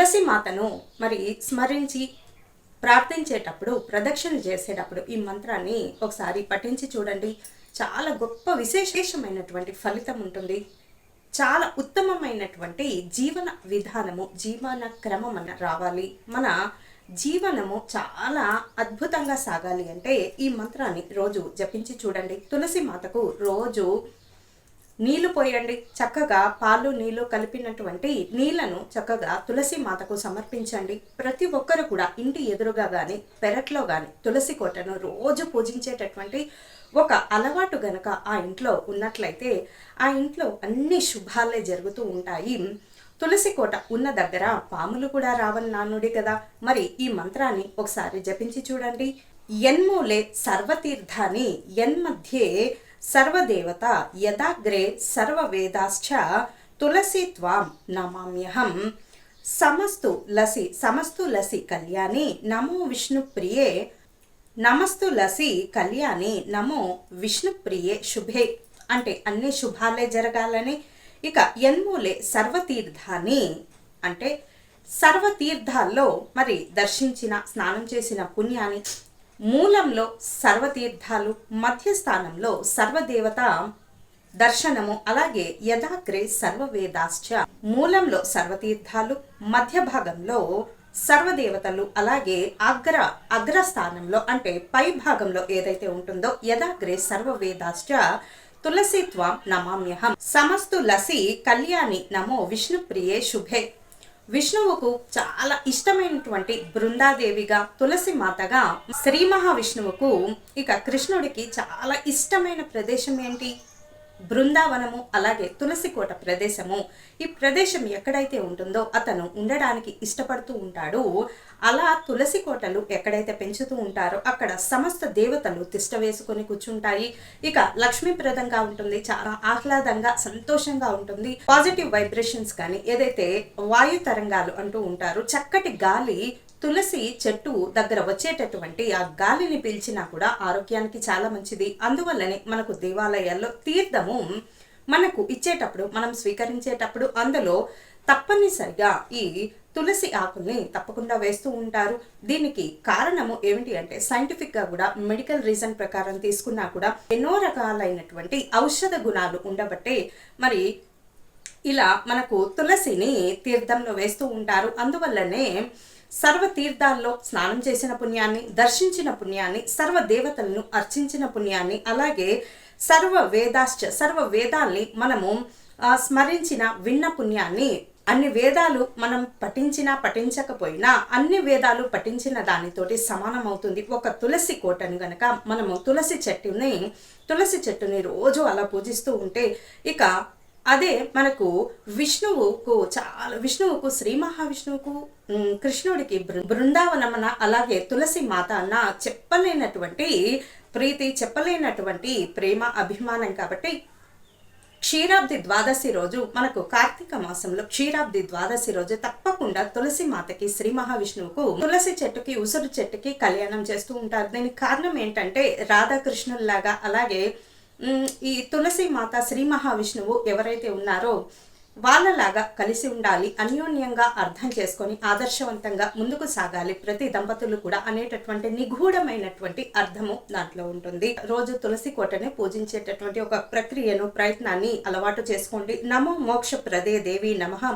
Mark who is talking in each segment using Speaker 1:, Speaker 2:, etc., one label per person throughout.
Speaker 1: తులసి మాతను మరి స్మరించి ప్రార్థించేటప్పుడు, ప్రదక్షిణలు చేసేటప్పుడు ఈ మంత్రాన్ని ఒకసారి పఠించి చూడండి. చాలా గొప్ప విశేషమైనటువంటి ఫలితం ఉంటుంది. చాలా ఉత్తమమైనటువంటి జీవన విధానము, జీవన క్రమం మన రావాలి. మన జీవనము చాలా అద్భుతంగా సాగాలి అంటే ఈ మంత్రాన్ని రోజు జపించి చూడండి. తులసి మాతకు రోజు నీళ్లు పోయండి. చక్కగా పాలు నీళ్లు కలిపినటువంటి నీళ్లను చక్కగా తులసి మాతకు సమర్పించండి. ప్రతి ఒక్కరు కూడా ఇంటి ఎదురుగా కానీ పెరట్లో కానీ తులసి కోటను రోజు పూజించేటటువంటి ఒక అలవాటు గనక ఆ ఇంట్లో ఉన్నట్లయితే ఆ ఇంట్లో అన్ని శుభాలే జరుగుతూ ఉంటాయి. తులసి కోట ఉన్న దగ్గర పాములు కూడా రావని నానుడి కదా. మరి ఈ మంత్రాన్ని ఒకసారి జపించి చూడండి. యన్మూలే సర్వతీర్థాని యన్మధ్యే సర్వదేవత యదాగ్రే సర్వవేదాశ్చ తులసి త్వాం నమామ్యహం సమస్తు లసి కళ్యాణి నమో విష్ణుప్రియే నమస్తు లసి కళ్యాణి నమో విష్ణుప్రియే శుభే. అంటే అన్ని శుభాలే జరగాలని. ఇక యన్మూలే సర్వతీర్థాన్ని అంటే సర్వతీర్థాల్లో మరి దర్శించిన స్నానం చేసిన పుణ్యాన్ని, మూలంలో సర్వతీర్థాలు, మధ్యస్థానంలో సర్వదేవత దర్శనము, అలాగే యదాగ్రే సర్వవేదాశ్చ మూలంలో సర్వతీర్థాలు, మధ్య భాగంలో సర్వదేవతలు, అలాగే అగ్రస్థానంలో అంటే పై భాగంలో ఏదైతే ఉంటుందో యదాగ్రే సర్వవేదాశ్చ తులసిత్వం నమామ్యహం సమస్తు లసి కళ్యాణి నమో విష్ణుప్రియే శుభే. విష్ణువుకు చాలా ఇష్టమైనటువంటి బృందాదేవిగా, తులసి మాతగా, శ్రీ మహావిష్ణువుకు ఇక కృష్ణుడికి చాలా ఇష్టమైన ప్రదేశం ఏంటి? బృందావనము, అలాగే తులసి కోట ప్రదేశము. ఈ ప్రదేశం ఎక్కడైతే ఉంటుందో అతను ఉండడానికి ఇష్టపడుతూ ఉంటాడు. అలా తులసి కోటలు ఎక్కడైతే పెంచుతూ ఉంటారో అక్కడ సమస్త దేవతలు తిష్ట వేసుకొని కూర్చుంటాయి. ఇక లక్ష్మీప్రదంగా ఉంటుంది, చాలా ఆహ్లాదంగా సంతోషంగా ఉంటుంది. పాజిటివ్ వైబ్రేషన్స్ కానీ ఏదైతే వాయు తరంగాలు అంటూ ఉంటారో, చక్కటి గాలి తులసి చెట్టు దగ్గర వచ్చేటటువంటి ఆ గాలిని పీల్చినా కూడా ఆరోగ్యానికి చాలా మంచిది. అందువల్లనే మనకు దేవాలయాల్లో తీర్థము మనకు ఇచ్చేటప్పుడు, మనం స్వీకరించేటప్పుడు అందులో తప్పనిసరిగా ఈ తులసి ఆకుల్ని తప్పకుండా వేస్తూ ఉంటారు. దీనికి కారణము ఏమిటి అంటే సైంటిఫిక్గా కూడా, మెడికల్ రీజన్ ప్రకారం తీసుకున్నా కూడా ఎన్నో రకాలైనటువంటి ఔషధ గుణాలు ఉండబట్టే మరి ఇలా మనకు తులసిని తీర్థంలో వేస్తూ ఉంటారు. అందువల్లనే సర్వ తీర్థాల్లో స్నానం చేసిన పుణ్యాన్ని, దర్శించిన పుణ్యాన్ని, సర్వ దేవతలను అర్చించిన పుణ్యాన్ని, అలాగే సర్వ వేదాల్ని మనము స్మరించిన విన్న పుణ్యాన్ని, అన్ని వేదాలు మనం పఠించినా పఠించకపోయినా అన్ని వేదాలు పఠించిన దానితోటి సమానమవుతుంది. ఒక తులసి కోటను గనక మనము తులసి చెట్టుని రోజు అలా పూజిస్తూ ఉంటే ఇక అదే మనకు విష్ణువుకు శ్రీ మహావిష్ణువుకు కృష్ణుడికి బృందావనమన, అలాగే తులసి మాత అన్న చెప్పలేనటువంటి ప్రీతి, చెప్పలేనటువంటి ప్రేమ, అభిమానం. కాబట్టి క్షీరాబ్ది ద్వాదశి రోజు మనకు కార్తీక మాసంలో క్షీరాబ్ది ద్వాదశి రోజు తప్పకుండా తులసి మాతకి, శ్రీ మహావిష్ణువుకు తులసి చెట్టుకి, ఉసురు చెట్టుకి కళ్యాణం చేస్తూ ఉంటారు. దీనికి కారణం ఏంటంటే రాధాకృష్ణుల్లాగా, అలాగే ఈ తులసి మాత, శ్రీ మహావిష్ణువు ఎవరైతే ఉన్నారో వాళ్ళలాగా కలిసి ఉండాలి, అన్యోన్యంగా అర్థం చేసుకొని ఆదర్శవంతంగా ముందుకు సాగాలి ప్రతి దంపతులు కూడా అనేటటువంటి నిగూఢమైనటువంటి అర్థము దాంట్లో ఉంటుంది. రోజు తులసి కోటని పూజించేటటువంటి ఒక ప్రక్రియను, ప్రయత్నాన్ని అలవాటు చేసుకోండి. నమో మోక్ష ప్రదే దేవి నమః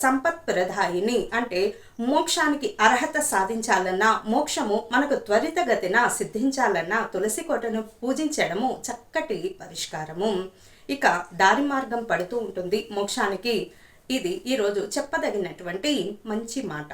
Speaker 1: సంపత్ ప్రదాయిని. అంటే మోక్షానికి అర్హత సాధించాలన్నా, మోక్షము మనకు త్వరితగతిన సిద్ధించాలన్నా తులసి కోటను పూజించడము చక్కటి పరిష్కారము. ఇక దారి మార్గం పడుతూ ఉంటుంది మోక్షానికి. ఇది ఈరోజు చెప్పదగినటువంటి మంచి మాట.